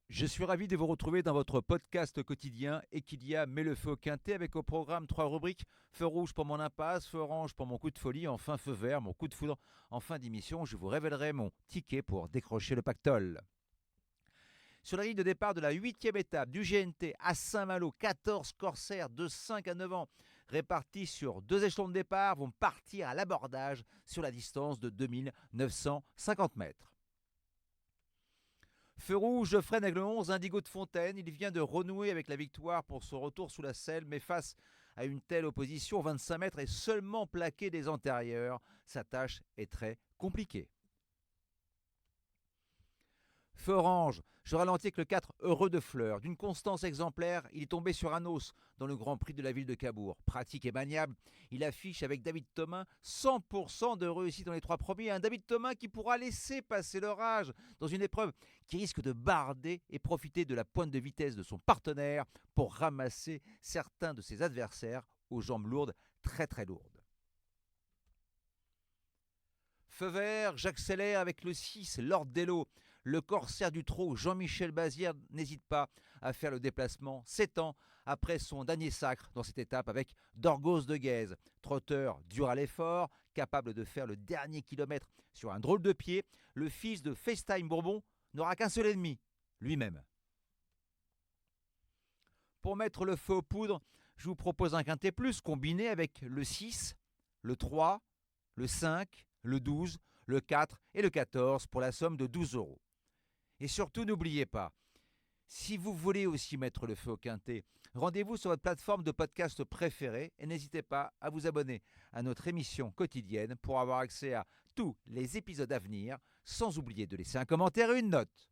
Je suis ravi de vous retrouver dans votre podcast quotidien Equidia met le feu au quintet avec au programme 3 rubriques: feu rouge pour mon impasse, feu orange pour mon coup de folie, enfin feu vert, mon coup de foudre. En fin d'émission, je vous révélerai mon ticket pour décrocher le pactole. Sur la ligne de départ de la 8e étape du GNT à Saint-Malo, 14 corsaires de 5 à 9 ans répartis sur 2 échelons de départ vont partir à l'abordage sur la distance de 2950 mètres. Feu rouge, je freine avec le 11 Indigo de Fontaine. Il vient de renouer avec la victoire pour son retour sous la selle, mais face à une telle opposition, 25 mètres et seulement plaqué des antérieurs, sa tâche est très compliquée. Feu orange, je ralentis avec le 4 Heureux de Fleurs. D'une constance exemplaire, il est tombé sur un os dans le Grand Prix de la ville de Cabourg. Pratique et maniable, il affiche avec David Thomain 100% de réussite dans les 3 premiers. Un David Thomain qui pourra laisser passer l'orage dans une épreuve qui risque de barder et profiter de la pointe de vitesse de son partenaire pour ramasser certains de ses adversaires aux jambes lourdes, très très lourdes. Feu vert, j'accélère avec le 6, Lord Dello. Le corsaire du trot, Jean-Michel Bazir, n'hésite pas à faire le déplacement 7 ans après son dernier sacre dans cette étape avec Dorgos de Guèze. Trotteur dur à l'effort, capable de faire le dernier kilomètre sur un drôle de pied, le fils de FaceTime Bourbon n'aura qu'un seul ennemi, lui-même. Pour mettre le feu aux poudres, je vous propose un quintet plus combiné avec le 6, le 3, le 5, le 12, le 4 et le 14 pour la somme de 12 €. Et surtout, n'oubliez pas, si vous voulez aussi mettre le feu au quintet, rendez-vous sur votre plateforme de podcast préférée et n'hésitez pas à vous abonner à notre émission quotidienne pour avoir accès à tous les épisodes à venir, sans oublier de laisser un commentaire et une note.